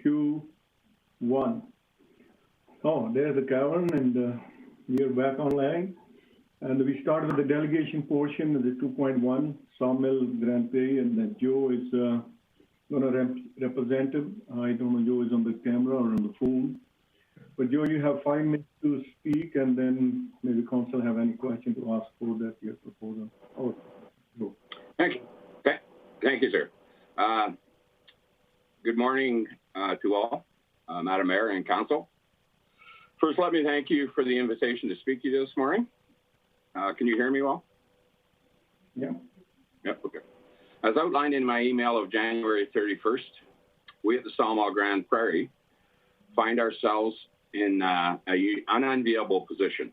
2, 1. Oh, there's the cavern, and we are back online. And we start with the delegation portion of the 2.1, Sawmill, Grande Prairie, and then Joe is going to represent him. I don't know, Joe is on the camera or on the phone. But Joe, you have 5 minutes to speak, and then maybe council have any question to ask for that your proposal. Oh, Joe. Thank you. Thank you, sir. Good morning to all, Madam Mayor and Council. First, let me thank you for the invitation to speak to you this morning. Can you hear me well? Yeah. Yep, okay. As outlined in my email of January 31st, we at the Sawmill Grande Prairie find ourselves in an unenviable position.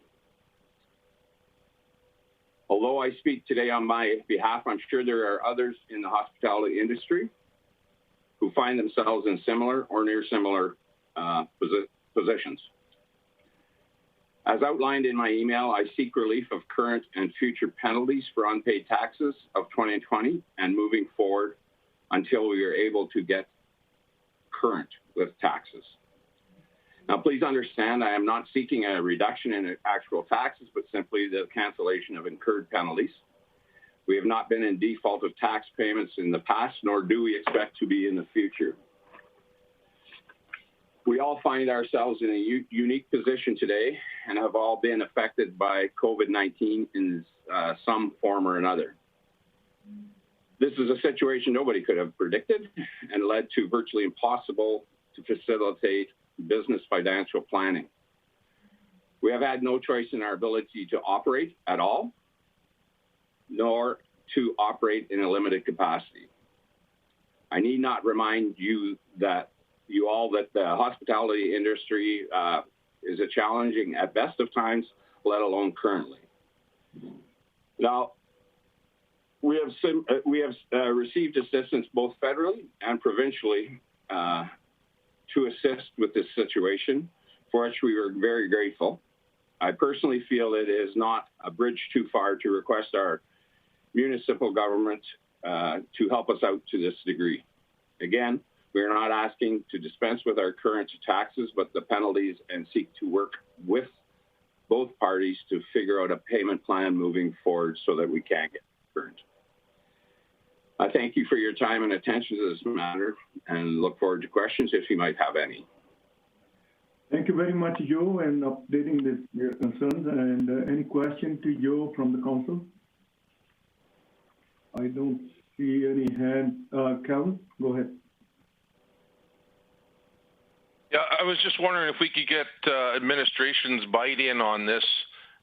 Although I speak today on my behalf, I'm sure there are others in the hospitality industry who find themselves in similar or near similar positions. As outlined in my email, I seek relief of current and future penalties for unpaid taxes of 2020 and moving forward until we are able to get current with taxes. Now, please understand, I am not seeking a reduction in actual taxes, but simply the cancellation of incurred penalties. We have not been in default of tax payments in the past, nor do we expect to be in the future. We all find ourselves in a unique position today and have all been affected by COVID-19 in some form or another. This is a situation nobody could have predicted and led to virtually impossible to facilitate business financial planning. We have had no choice in our ability to operate at all, nor to operate in a limited capacity. I need not remind you that the hospitality industry is a challenging at best of times, let alone currently. Now, we have received assistance both federally and provincially to assist with this situation, for which we were very grateful. I personally feel it is not a bridge too far to request our municipal government to help us out to this degree. Again, we are not asking to dispense with our current taxes, but the penalties, and seek to work with both parties to figure out a payment plan moving forward so that we can get current. I thank you for your time and attention to this matter and look forward to questions if you might have any. Thank you very much, Joe, and updating your concerns. And any question to Joe from the council? I don't see any hand. Calvin, go ahead. Yeah, I was just wondering if we could get administration's bite in on this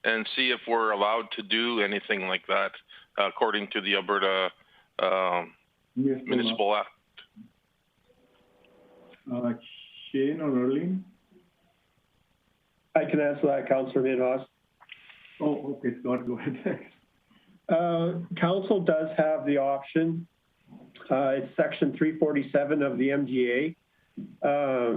and see if we're allowed to do anything like that according to the Alberta Municipal Act. Shane or Erling? I can answer that, Councillor Minhas. Oh, okay, Scott, go ahead. Council does have the option. It's Section 347 of the MGA.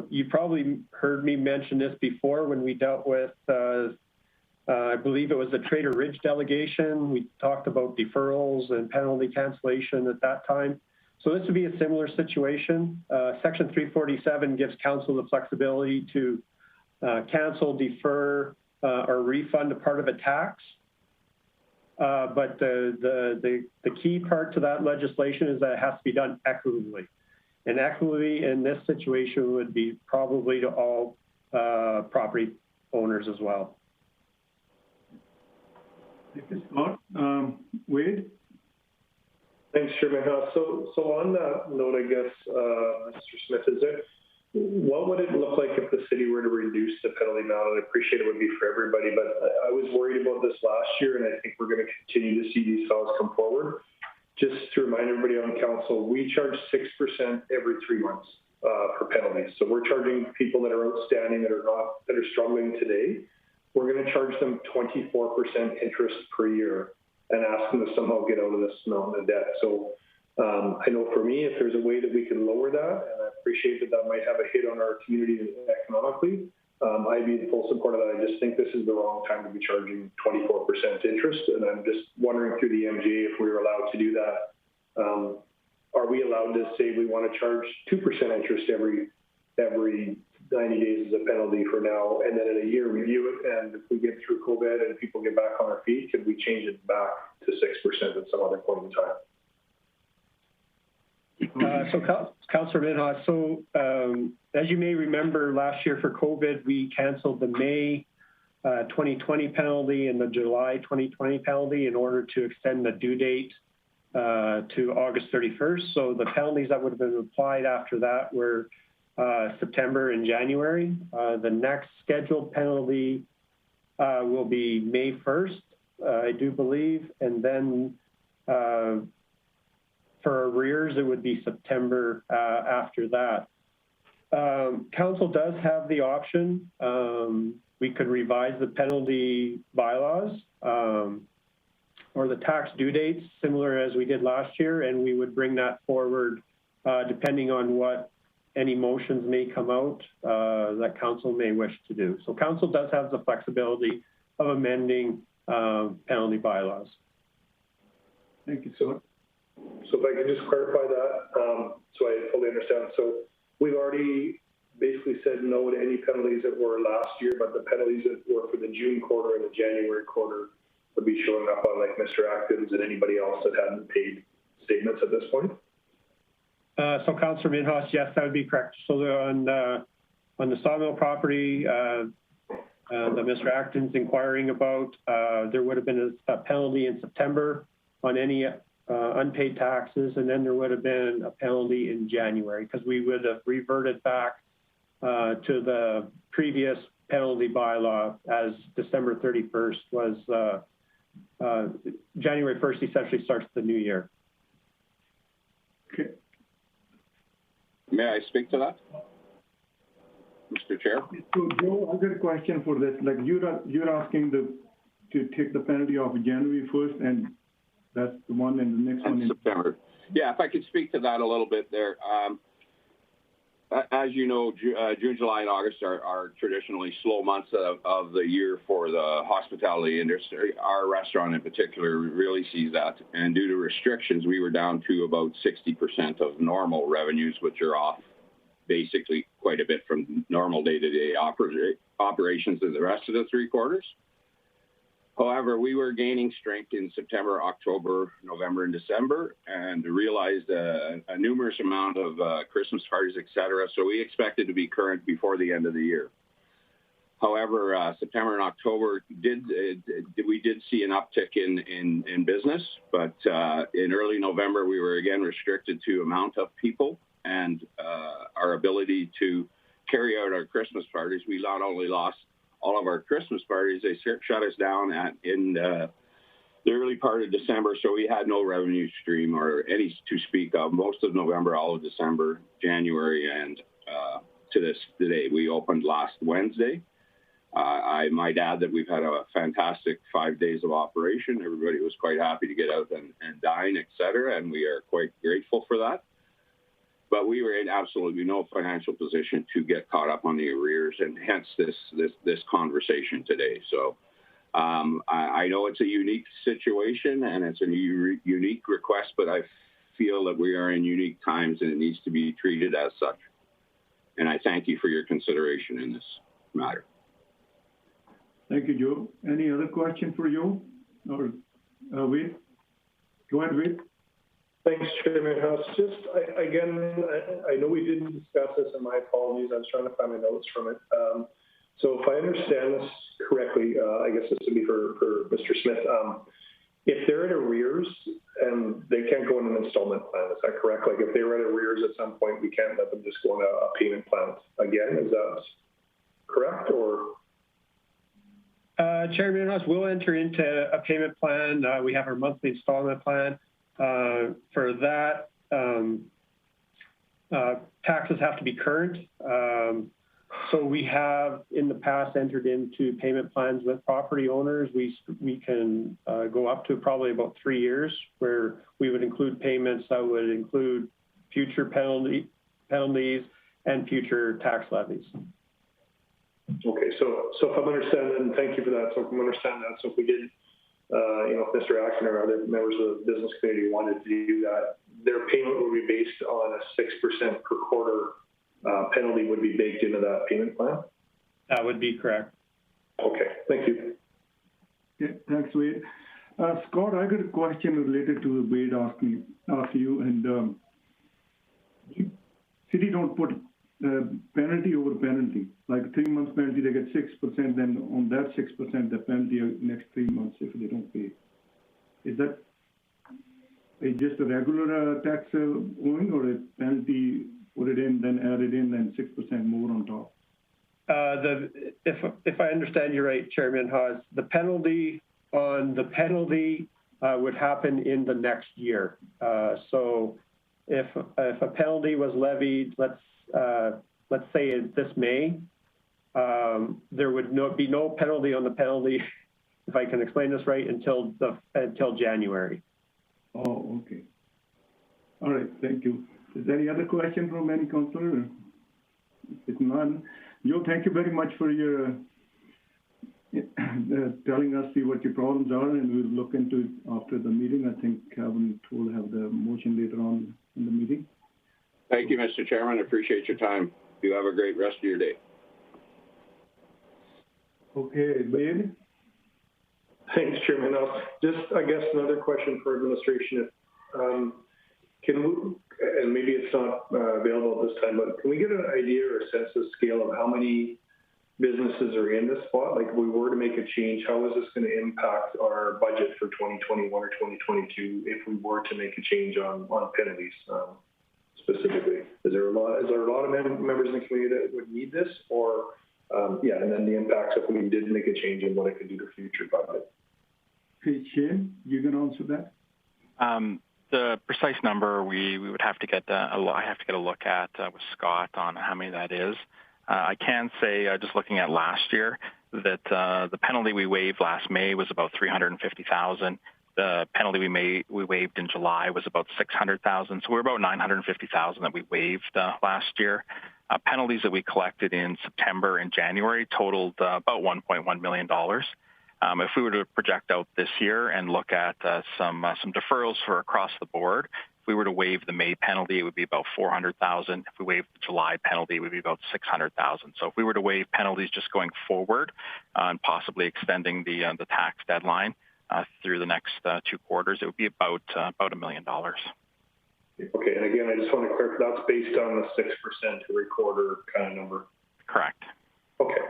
You probably heard me mention this before when we dealt with, I believe it was the Trader Ridge delegation. We talked about deferrals and penalty cancellation at that time. So this would be a similar situation. Section 347 gives council the flexibility to cancel, defer, or refund a part of a tax. But the key part to that legislation is that it has to be done equitably. And equity in this situation would be probably to all property owners as well. Thank you, Scott. Wade? Thanks, Chairman House. So on that note, I guess, Mr. Smith, what would it look like if the city were to reduce the penalty amount? And I appreciate it would be for everybody, but I was worried about this last year, and I think we're going to continue to see these files come forward. Just to remind everybody on council, we charge 6% every 3 months for penalties. So we're charging people that are outstanding, that are struggling today. We're going to charge them 24% interest per year and ask them to somehow get out of this mountain of debt. So I know for me, if there's a way that we can lower that, and I appreciate that might have a hit on our community economically, I'd be in full support of that. I just think this is the wrong time to be charging 24% interest, and I'm just wondering through the MGA if we were allowed to do that. Are we allowed to say we want to charge 2% interest every every 90 days is a penalty for now, and then in a year review it, and if we get through COVID and people get back on their feet, could we change it back to 6% at some other point in time? Councillor Minhas, as you may remember, last year for COVID, we canceled the May 2020 penalty and the July 2020 penalty in order to extend the due date to August 31st. So the penalties that would have been applied after that were September and January. The next scheduled penalty will be May 1st, I do believe, and then for arrears, it would be September after that. Council does have the option. We could revise the penalty bylaws or the tax due dates, similar as we did last year, and we would bring that forward depending on what any motions may come out that council may wish to do. So council does have the flexibility of amending penalty bylaws. Thank you, sir. So if I can just clarify that, so I fully understand. So we've already basically said no to any penalties that were last year, but the penalties that were for the June quarter and the January quarter would be showing up on like Mr. Atkins and anybody else that hadn't paid statements at this point? So Councillor Minhas, yes, that would be correct. So on the sawmill property that Mr. Atkins inquiring about, there would have been a penalty in September on any unpaid taxes, and then there would have been a penalty in January because we would have reverted back to the previous penalty bylaw as December 31st was, January 1st essentially starts the new year. Okay. May I speak to that, Mr. Chair? So Joe, I've got a question for this. Like you're asking to take the penalty off January 1st, and that's the one, and the next one in September. Yeah, if I could speak to that a little bit there. As you know, June, July, and August are traditionally slow months of the year for the hospitality industry. Our restaurant in particular really sees that. And due to restrictions, we were down to about 60% of normal revenues, which are off basically quite a bit from normal day-to-day operations in the rest of the three quarters. However, we were gaining strength in September, October, November, and December, and realized a numerous amount of Christmas parties, et cetera. So we expected to be current before the end of the year. However, September and October we did see an uptick in business, but in early November we were again restricted to amount of people and our ability to carry out our Christmas parties. We not only lost all of our Christmas parties, they shut us down in the early part of December, so we had no revenue stream or any to speak of. Most of November, all of December, January, and to this day. We opened last Wednesday. I might add that we've had a fantastic 5 days of operation. Everybody was quite happy to get out and dine, et cetera, and we are quite grateful for that. But we were in absolutely no financial position to get caught up on the arrears, and hence this conversation today. So I know it's a unique situation and it's a unique request, but I feel that we are in unique times and it needs to be treated as such. And I thank you for your consideration in this matter. Thank you, Joe. Any other question for you? Or Wade? Go ahead, Wade. Thanks, Chairman House. Just, I know we didn't discuss this, and my apologies. I was trying to find my notes from it. So if I understand this correctly, I guess this would be for Mr. Smith. If they're in arrears and they can't go in an installment plan, is that correct? Like if they were in arrears at some point, we can't let them just go in a payment plan again. Is that correct, or? Chairman House, we'll enter into a payment plan. We have our monthly installment plan. For that, taxes have to be current. So we have in the past entered into payment plans with property owners. We can go up to probably about 3 years where we would include payments that would include future penalties and future tax levies. Okay, so if I'm understanding, thank you for that. So if I'm understanding that, so if we did, if Mr. Axon or other members of the business community wanted to do that, their payment would be based on a 6% per quarter penalty would be baked into that payment plan? That would be correct. Okay, thank you. Yeah, thanks, Wade. Scott, I got a question related to Wade asked you, and city don't put penalty over penalty. Like 3 months penalty, they get 6%, then on that 6%, the penalty next 3 months if they don't pay. Is that just a regular tax owing, or a penalty, put it in, then add it in, and 6% more on top? If I understand you right, Chairman Haas, the penalty would happen in the next year. So if a penalty was levied, let's say this May, there would be no penalty on the penalty, if I can explain this right, until January. Oh, okay. All right, thank you. Is there any other question from any councillor? If none, Joe, thank you very much for your telling us what your problems are, and we'll look into it after the meeting. I think Calvin will have the motion later on in the meeting. Thank you, Mr. Chairman. I appreciate your time. You have a great rest of your day. Okay, Wade? Thanks, Chairman. Just, I guess, another question for administration. Can we, and maybe it's not available at this time, but can we get an idea or a sense of scale of how many businesses are in this spot? Like, if we were to make a change, how is this going to impact our budget for 2021 or 2022 if we were to make a change on penalties specifically? Is there a lot of members in the community that would need this, or yeah, and then the impacts if we did make a change and what it could do to future budget? Okay, Shane, you can answer that. The precise number we would have to get I have to get a look at with Scott on how many that is. I can say, just looking at last year, that the penalty we waived last May was about $350,000. The penalty we waived in July was about $600,000. So we're about $950,000 that we waived last year. Penalties that we collected in September and January totaled about $1.1 million. If we were to project out this year and look at some deferrals for across the board, if we were to waive the May penalty, it would be about $400,000. If we waived the July penalty, it would be about $600,000. So if we were to waive penalties just going forward and possibly extending the tax deadline through the next 2 quarters, it would be about $1 million. Okay, and again, I just want to clarify, that's based on the 6% every quarter kind of number? Correct. Okay.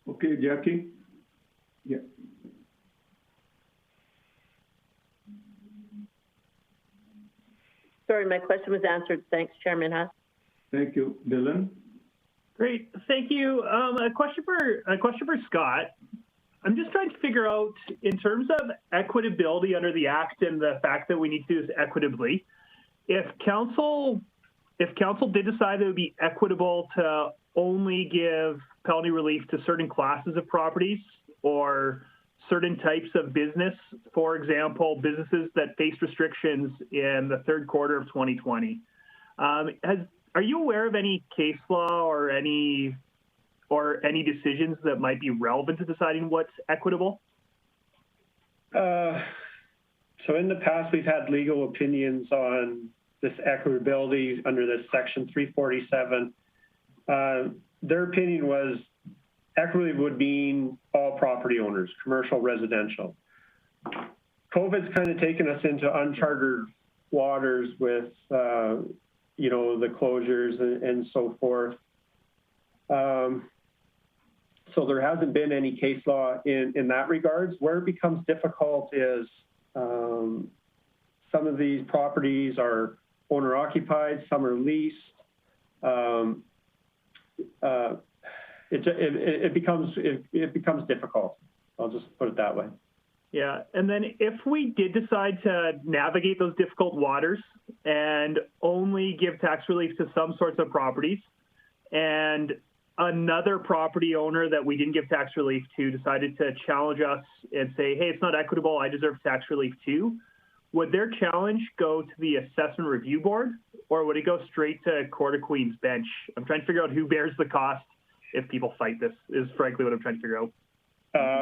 Okay, Jackie? Yeah. Sorry, my question was answered. Thanks, Chairman Huss. Thank you. Dylan? Great, thank you. A question for Scott. I'm just trying to figure out, in terms of equitability under the Act and the fact that we need to do this equitably, if council did decide that it would be equitable to only give penalty relief to certain classes of properties or certain types of business, for example, businesses that faced restrictions in the 3rd quarter of 2020. Are you aware of any case law or any decisions that might be relevant to deciding what's equitable? So in the past, we've had legal opinions on this equitability under this Section 347. Their opinion was equity would mean all property owners, commercial, residential. COVID's kind of taken us into uncharted waters with, the closures and so forth. So there hasn't been any case law in that regards. Where it becomes difficult is some of these properties are owner occupied, some are leased. It becomes difficult. I'll just put it that way. Yeah, and then if we did decide to navigate those difficult waters and only give tax relief to some sorts of properties, and another property owner that we didn't give tax relief to decided to challenge us and say, hey, it's not equitable, I deserve tax relief too, would their challenge go to the Assessment Review Board, or would it go straight to Court of Queen's Bench? I'm trying to figure out who bears the cost if people fight this, is frankly what I'm trying to figure out.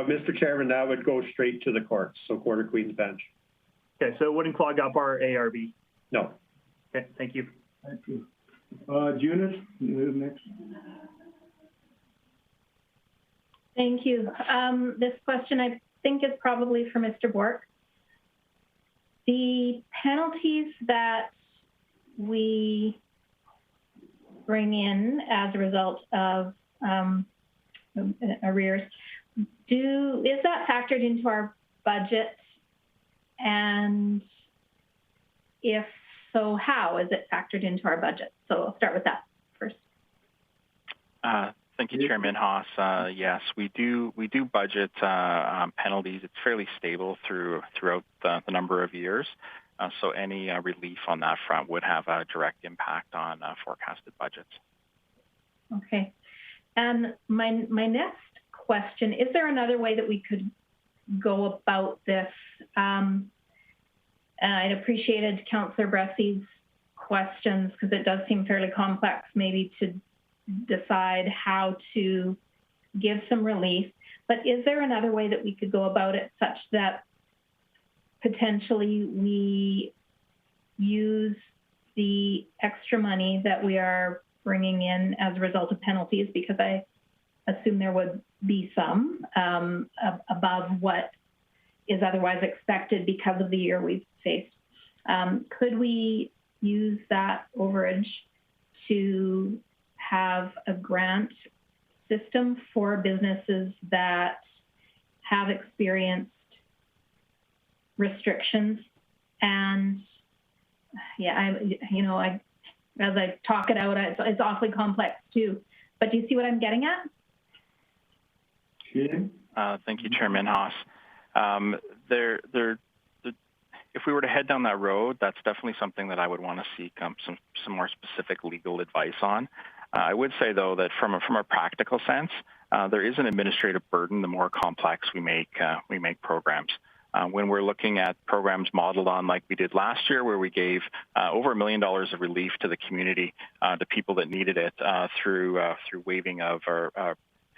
Mr. Chairman, that would go straight to the courts, so Court of Queen's Bench. Okay, so it wouldn't clog up our ARB? No. Okay, thank you. Thank you. Junice, you're next. Thank you. This question I think is probably for Mr. Bork. The penalties that we bring in as a result of arrears, is that factored into our budget? And if so, how is it factored into our budget? So I'll start with that first. Thank you, Chairman Haas. Yes, we do budget penalties. It's fairly stable throughout the number of years. So any relief on that front would have a direct impact on forecasted budgets. Okay. And my next question, is there another way that we could go about this? I'd appreciated Councillor Bressy's questions because it does seem fairly complex maybe to decide how to give some relief. But is there another way that we could go about it such that potentially we use the extra money that we are bringing in as a result of penalties, because I assume there would be some above what is otherwise expected because of the year we've faced. Could we use that overage to have a grant system for businesses that have experienced restrictions? And yeah, as I talk it out, it's awfully complex too. But do you see what I'm getting at? Thank you, Chairman Haas. If we were to head down that road, that's definitely something that I would want to seek some more specific legal advice on. I would say, though, that from a practical sense, there is an administrative burden the more complex we make programs. When we're looking at programs modeled on like we did last year, where we gave over $1 million of relief to the community, to people that needed it through waiving of or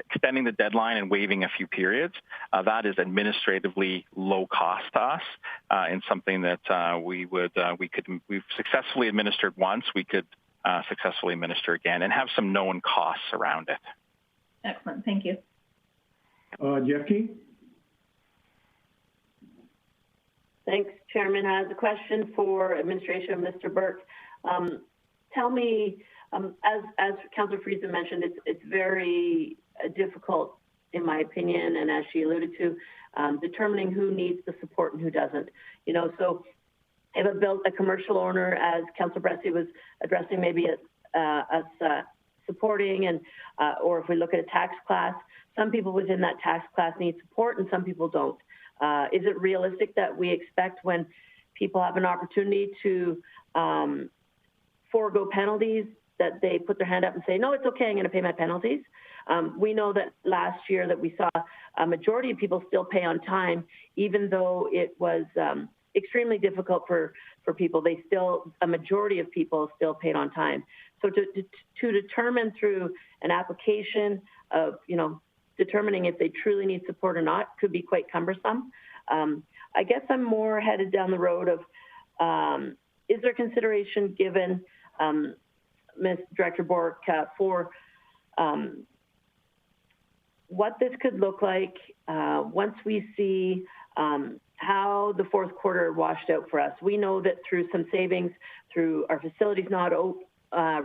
extending the deadline and waiving a few periods, that is administratively low cost to us, and something that we've successfully administered once. We could successfully administer again and have some known costs around it. Excellent, thank you. Jackie? Thanks, Chairman. I have a question for administration of Mr. Burke. Tell me, as Councillor Friesen mentioned, it's very difficult, in my opinion, and as she alluded to, determining who needs the support and who doesn't. So if a commercial owner, as Councillor Bressy was addressing, maybe us supporting, and or if we look at a tax class, some people within that tax class need support and some people don't. Is it realistic that we expect when people have an opportunity to forego penalties that they put their hand up and say, no, it's okay, I'm going to pay my penalties? We know that last year that we saw a majority of people still pay on time, even though it was extremely difficult for people. A majority of people still paid on time. So to determine through an application of, determining if they truly need support or not could be quite cumbersome. I guess I'm more headed down the road of, is there consideration given, Ms. Director Bork, for what this could look like once we see how the fourth quarter washed out for us? We know that through some savings, through our facilities not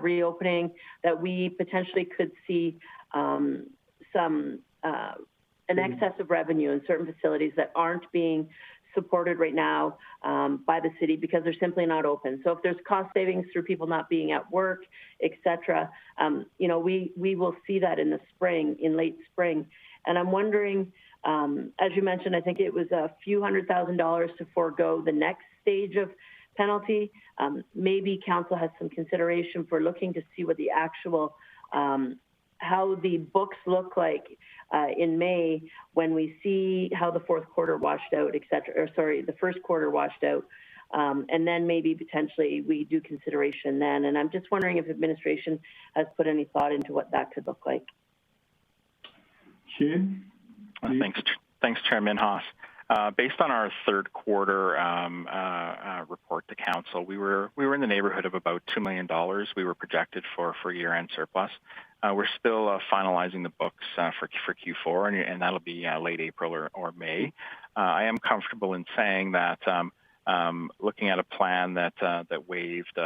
reopening, that we potentially could see an excess of revenue in certain facilities that aren't being supported right now by the city because they're simply not open. So if there's cost savings through people not being at work, et cetera, we will see that in the spring, in late spring. And I'm wondering, as you mentioned, I think it was a few $100,000 to forego the next stage of penalty. Maybe council has some consideration for looking to see what the actual, how the books look like in May when we see how the fourth quarter washed out, et cetera, or sorry, the first quarter washed out. And then maybe potentially we do consideration then. And I'm just wondering if administration has put any thought into what that could look like. Shane? Thanks, Chairman Haas. Based on our third quarter report to council, we were in the neighborhood of about $2 million. We were projected for year-end surplus. We're still finalizing the books for Q4, and that'll be late April or May. I am comfortable in saying that looking at a plan that waived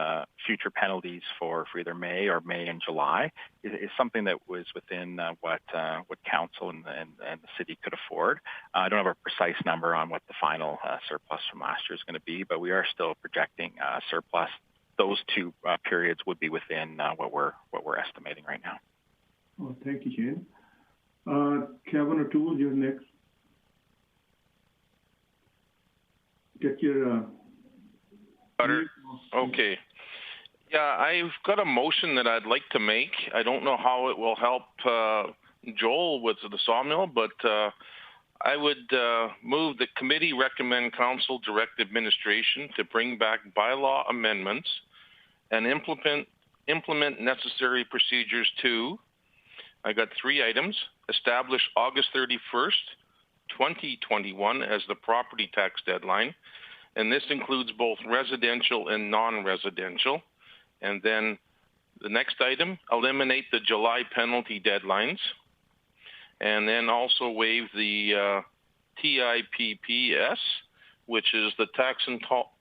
future penalties for either May and July is something that was within what council and the city could afford. I don't have a precise number on what the final surplus from last year is going to be, but we are still projecting surplus. Those two periods would be within what we're estimating right now. Oh, thank you, Shane. Kevin O'Toole, you're next. Get your Okay. Yeah, I've got a motion that I'd like to make. I don't know how it will help Joel with the sawmill, but I would move the committee recommend council direct administration to bring back bylaw amendments and implement necessary procedures to, I got 3 items, establish August 31st, 2021 as the property tax deadline, and this includes both residential and non-residential. And then the next item, eliminate the July penalty deadlines, and then also waive the TIPPS, which is the tax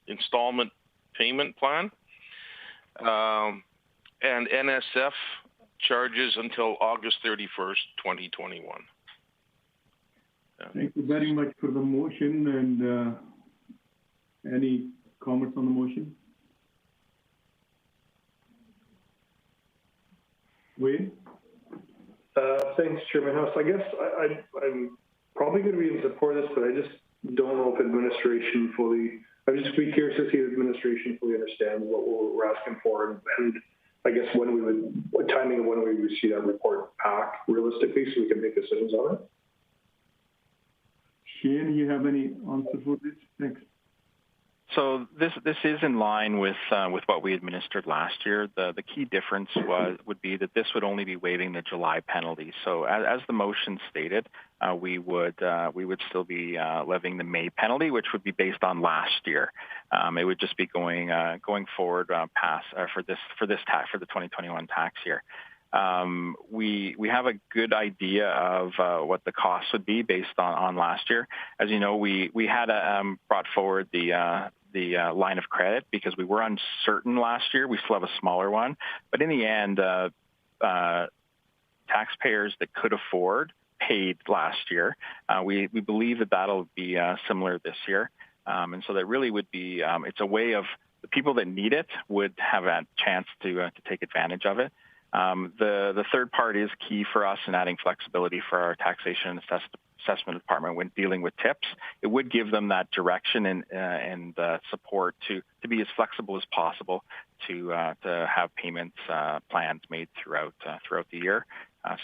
installment payment plan, and NSF charges until August 31st, 2021. Thank you very much for the motion, and any comments on the motion? Wade? Thanks, Chairman House. I guess I'm probably going to be in support of this, but I just don't know if administration fully, I'd just be curious to see if administration fully understands what we're asking for, and I guess what timing of when we would see that report back realistically so we can make decisions on it. Shane, you have any answer for this? Thanks. So this is in line with what we administered last year. The key difference would be that this would only be waiving the July penalty. So as the motion stated, we would still be levying the May penalty, which would be based on last year. It would just be going forward past for the 2021 tax year. We have a good idea of what the costs would be based on last year. As you know, we had brought forward the line of credit because we were uncertain last year. We still have a smaller one, but in the end, taxpayers that could afford paid last year. We believe that that'll be similar this year, and so that really would be it's a way of the people that need it would have a chance to take advantage of it. The third part is key for us in adding flexibility for our taxation and assessment department when dealing with tips. It would give them that direction and support to be as flexible as possible to have payments plans made throughout the year.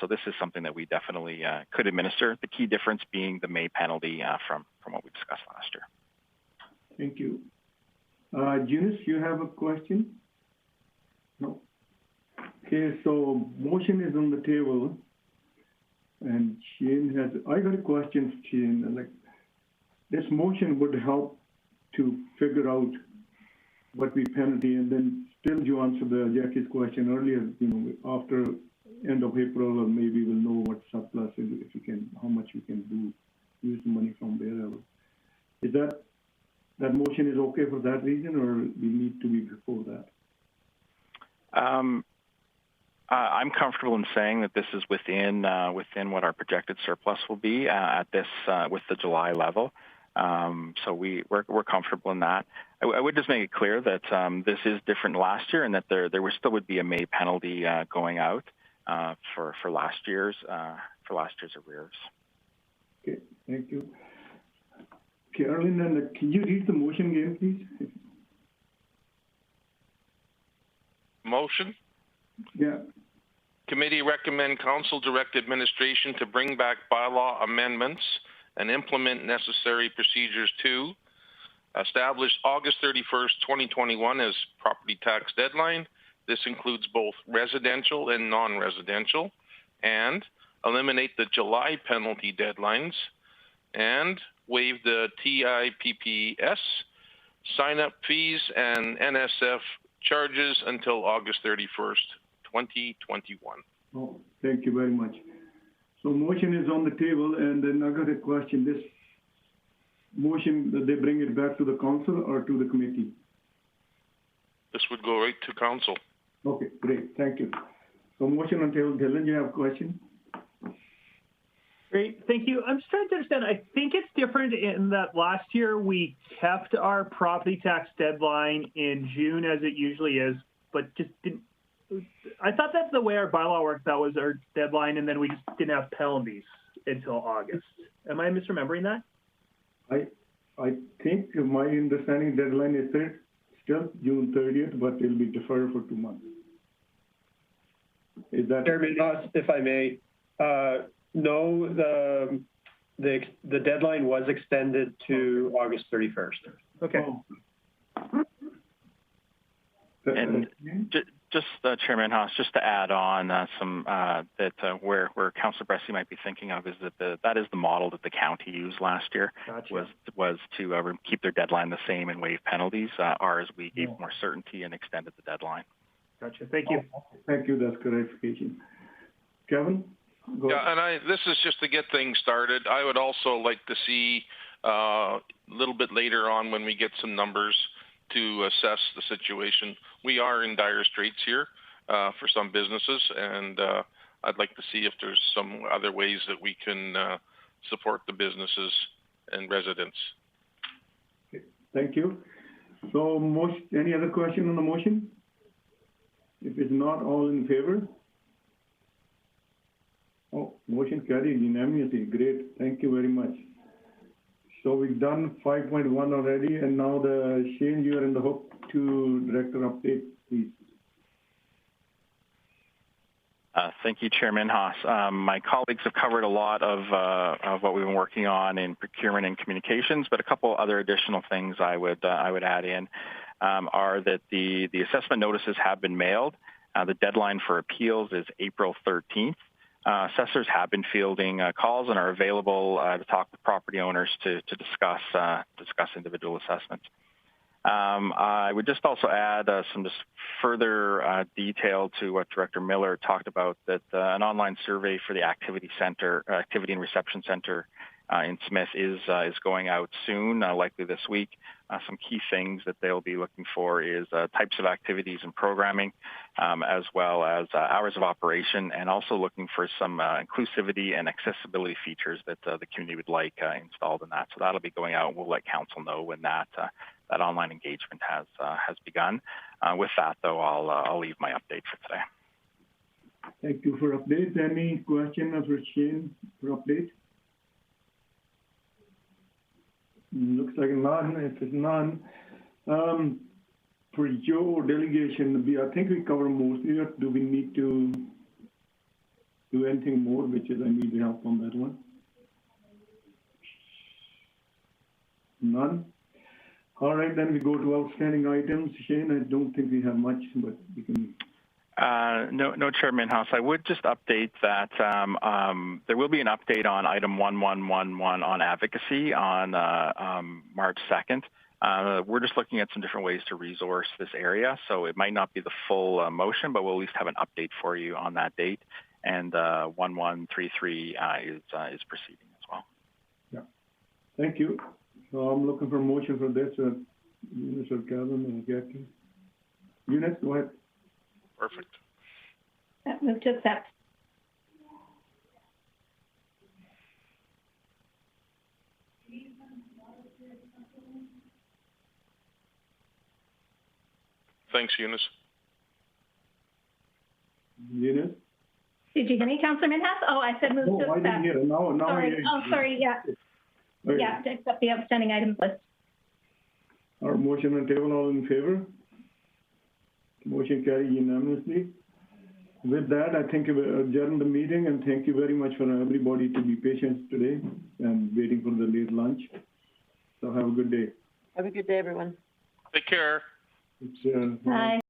So this is something that we definitely could administer. The key difference being the May penalty from what we discussed last year. Thank you. Eunice, you have a question? No. Okay, so motion is on the table, and Shane has, I got a question, Shane, like, this motion would help to figure out what we penalty, and then still you answered Jackie's question earlier, after end of April, or maybe we'll know what surplus is, if you can, how much we can use the money from wherever. Is that motion is okay for that reason, or we need to be before that? I'm comfortable in saying that this is within what our projected surplus will be at this with the July level. So we're comfortable in that. I would just make it clear that this is different last year, and that there would be a May penalty going out for last year's arrears. Okay, thank you. Carolyn, can you read the motion again, please? Motion? Yeah. Committee recommend council direct administration to bring back bylaw amendments and implement necessary procedures to establish August 31st, 2021 as property tax deadline. This includes both residential and non-residential, and eliminate the July penalty deadlines, and waive the TIPPS sign-up fees and NSF charges until August 31st, 2021. Oh, thank you very much. So motion is on the table, and then I got a question. This motion, they bring it back to the council or to the committee? This would go right to council. Okay, great, thank you. So motion on table. Dylan, you have a question? Great, thank you. I'm just trying to understand. I think it's different in that last year we kept our property tax deadline in June as it usually is, but just didn't. I thought that's the way our bylaw worked. That was our deadline, and then we just didn't have penalties until August. Am I misremembering that? I think my understanding deadline is still June 30th, but it'll be deferred for 2 months. Is that? Chairman Haas, if I may, no, the deadline was extended to August 31st. Okay. Oh. And just Chairman Haas, just to add on where Councillor Bressie might be thinking of is that is the model that the county used last year. Gotcha. was to keep their deadline the same and waive penalties. Ours, we gave more certainty and extended the deadline. Gotcha. Thank you. Thank you. That's clarification. Kevin? Go ahead. And this is just to get things started. I would also like to see a little bit later on when we get some numbers to assess the situation. We are in dire straits here for some businesses, and I'd like to see if there's some other ways that we can support the businesses and residents. Okay. Thank you. So any other question on the motion? If it's not, all in favor? Oh, motion carried unanimously. Great. Thank you very much. So we've done 5.1 already, and now Shane, you are in the hook to director update, please. Thank you, Chairman Haas. My colleagues have covered a lot of what we've been working on in procurement and communications, but a couple other additional things I would add in are that the assessment notices have been mailed. The deadline for appeals is April 13th. Assessors have been fielding calls and are available to talk with property owners to discuss individual assessments. I would just also add some just further detail to what Director Miller talked about, that an online survey for the Activity and Reception Center in Smith is going out soon, likely this week. Some key things that they'll be looking for is types of activities and programming, as well as hours of operation, and also looking for some inclusivity and accessibility features that the community would like installed in that. So that'll be going out, and we'll let council know when that online engagement has begun. With that, though, I'll leave my update for today. Thank you for update. Any question for Shane for update? Looks like none. If it's none, for your delegation, I think we cover mostly. Do we need to do anything more, which is I need help on that one? None. All right, then we go to outstanding items. Shane, I don't think we have much, but we can. No, Chairman House. I would just update that there will be an update on item 1111 on advocacy on March 2nd. We're just looking at some different ways to resource this area, so it might not be the full motion, but we'll at least have an update for you on that date. And 1133 is proceeding as well. Yeah, thank you. So I'm looking for a motion for this. Eunice or Kevin and Jackie. Eunice, go ahead. Perfect. Move to accept. Thanks, Eunice. Eunice? Did you hear me, Councillor Minhas? Oh, I said move to accept. I didn't hear it. Now sorry. Sorry, yeah. Okay. Yeah, to accept the outstanding items list. Our motion on table, all in favor? Motion carried unanimously. With that, I think we adjourn the meeting, and thank you very much for everybody to be patient today and waiting for the late lunch. So have a good day. Have a good day, everyone. Take care. It's, Bye.